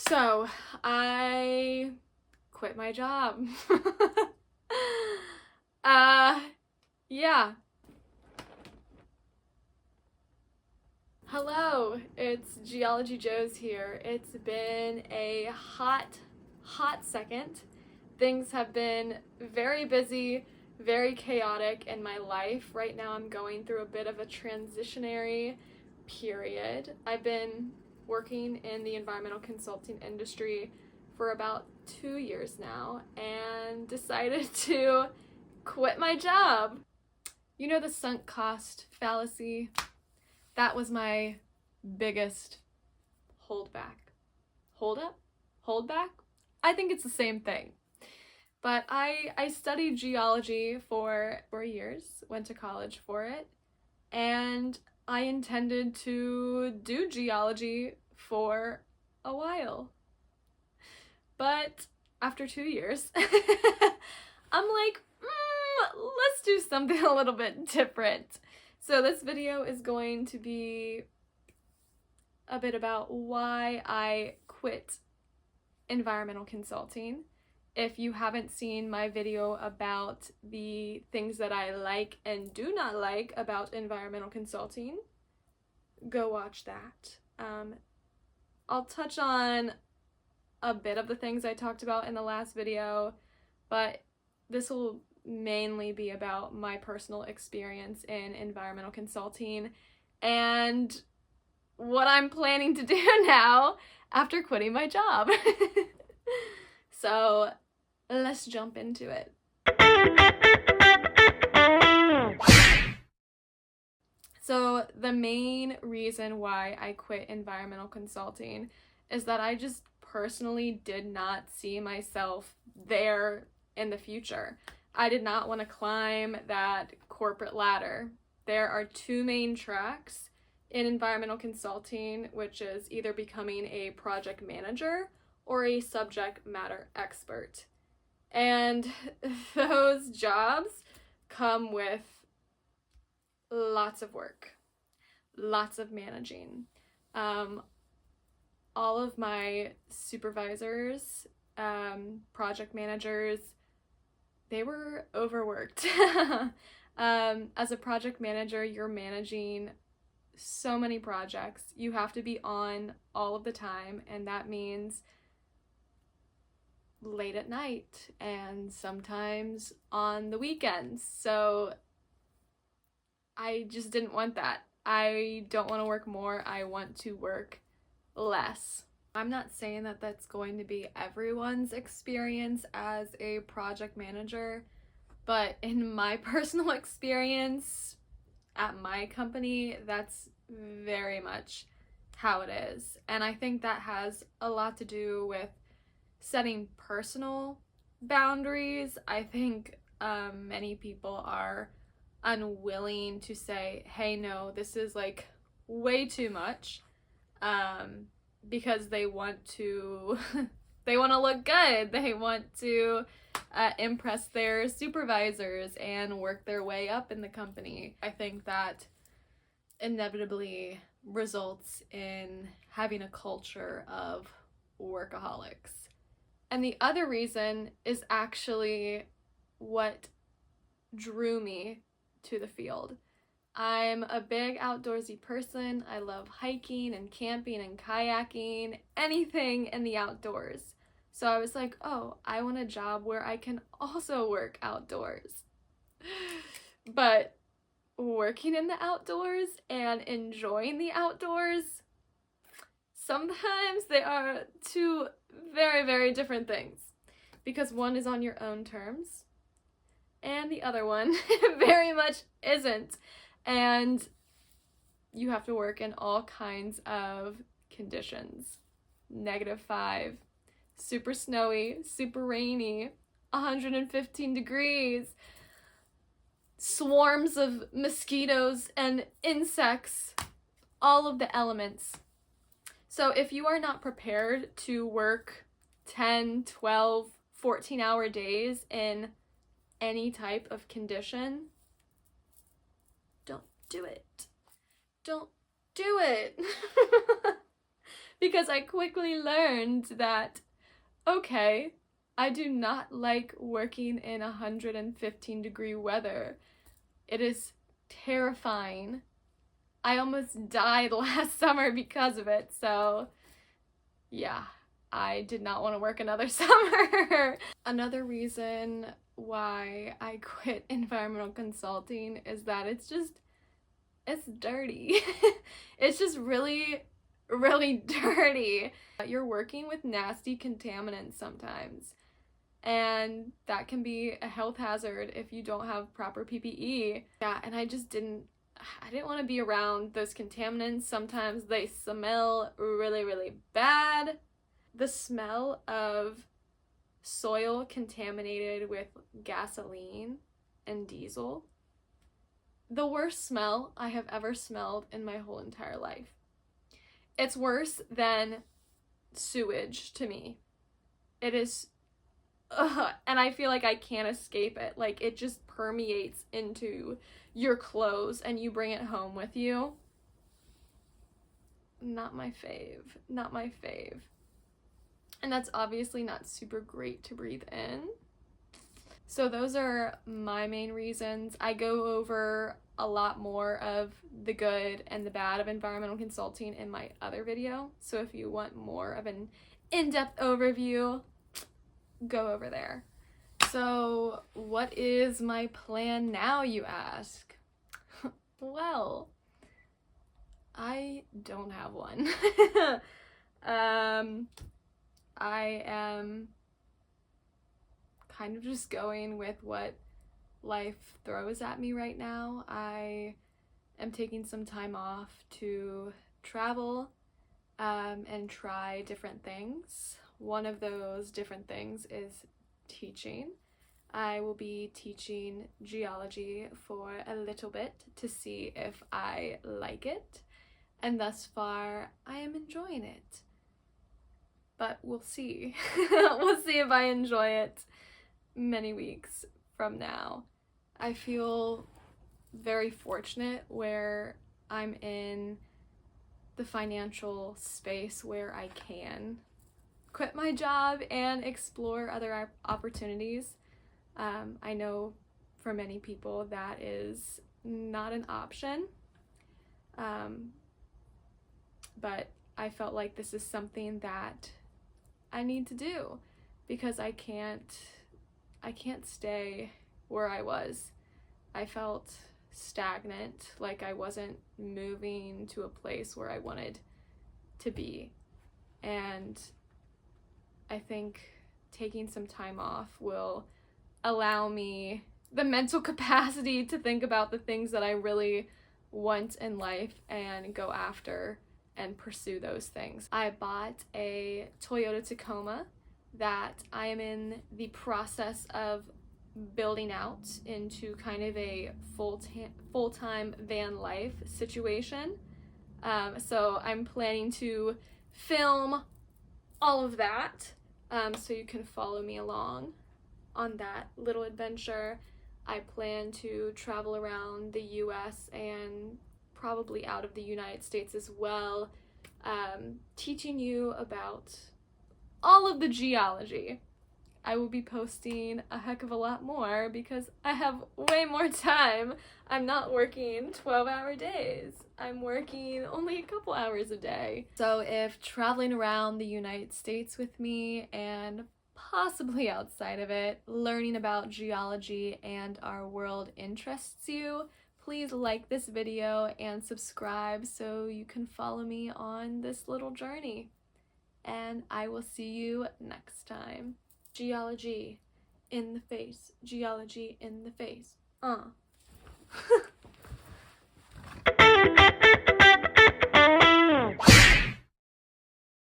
So, I quit my job. Yeah. Hello, it's Geology Joe's here. It's been a hot second. Things have been very busy, very chaotic in my life. Right now I'm going through a bit of a transitionary period. I've been working in the environmental consulting industry for about 2 years now and decided to quit my job. You know the sunk cost fallacy? That was my biggest holdback. Hold up? Hold back? I think it's the same thing. But I studied geology for 4 years, went to college for it, and I intended to do geology for a while. But after 2 years, I'm like, let's do something a little bit different. So this video is going to be a bit about why I quit environmental consulting. If you haven't seen my video about the things that I like and do not like about environmental consulting, go watch that. I'll touch on a bit of the things I talked about in the last video, but this will mainly be about my personal experience in environmental consulting and what I'm planning to do now after quitting my job. So let's jump into it. So the main reason why I quit environmental consulting is that I just personally did not see myself there in the future. I did not want to climb that corporate ladder. There are two main tracks in environmental consulting, which is either becoming a project manager or a subject matter expert. And those jobs come with lots of work, lots of managing. All of my supervisors, project managers, they were overworked. As a project manager, you're managing so many projects. You have to be on all of the time, and that means late at night and sometimes on the weekends. So I just didn't want that. I don't want to work more. I want to work less. I'm not saying that that's going to be everyone's experience as a project manager, but in my personal experience at my company, that's very much how it is. And I think that has a lot to do with setting personal boundaries. I think many people are unwilling to say, hey, no, this is like way too much, because they want to they want to look good. They want to impress their supervisors and work their way up in the company. I think that inevitably results in having a culture of workaholics. And the other reason is actually what drew me to the field. I'm a big outdoorsy person. I love hiking and camping and kayaking, anything in the outdoors. So I was like, oh, I want a job where I can also work outdoors. But working in the outdoors and enjoying the outdoors, sometimes they are two very, very different things, because one is on your own terms and the other one very much isn't. And you have to work in all kinds of conditions. -5, super snowy, super rainy, 115 degrees, swarms of mosquitoes and insects, all of the elements. So if you are not prepared to work 10, 12, 14-hour days in any type of condition, don't do it. Don't do it. because I quickly learned that, okay, I do not like working in 115-degree weather. It is terrifying. I almost died last summer because of it, so yeah, I did not want to work another summer. Another reason why I quit environmental consulting is that it's dirty. It's just really, really dirty. You're working with nasty contaminants sometimes, and that can be a health hazard if you don't have proper PPE. Yeah, and I didn't want to be around those contaminants. Sometimes they smell really, really bad. The smell of soil contaminated with gasoline and diesel, the worst smell I have ever smelled in my whole entire life. It's worse than sewage to me. It is, and I feel like I can't escape it. Like, it just permeates into your clothes and you bring it home with you. Not my fave. Not my fave. And that's obviously not super great to breathe in. So those are my main reasons. I go over a lot more of the good and the bad of environmental consulting in my other video. So if you want more of an in-depth overview, go over there. So what is my plan now, you ask? Well, I don't have one. I am kind of just going with what life throws at me right now. I am taking some time off to travel and try different things. One of those different things is teaching. I will be teaching geology for a little bit to see if I like it, and thus far I am enjoying it. But we'll see. We'll see if I enjoy it many weeks from now. I feel very fortunate where I'm in the financial space where I can quit my job and explore other opportunities. I know for many people that is not an option, but I felt like this is something that I need to do because I can't stay where I was. I felt stagnant, like I wasn't moving to a place where I wanted to be. And I think taking some time off will allow me the mental capacity to think about the things that I really want in life and go after and pursue those things. I bought a Toyota Tacoma that I am in the process of building out into kind of a full-time van life situation. So I'm planning to film all of that, so you can follow me along on that little adventure. I plan to travel around the US and probably out of the United States as well, teaching you about all of the geology. I will be posting a heck of a lot more because I have way more time. I'm not working 12-hour days. I'm working only a couple hours a day. So if traveling around the United States with me and possibly outside of it, learning about geology and our world interests you, please like this video and subscribe so you can follow me on this little journey. And I will see you next time. Geology in the face. Geology in the face.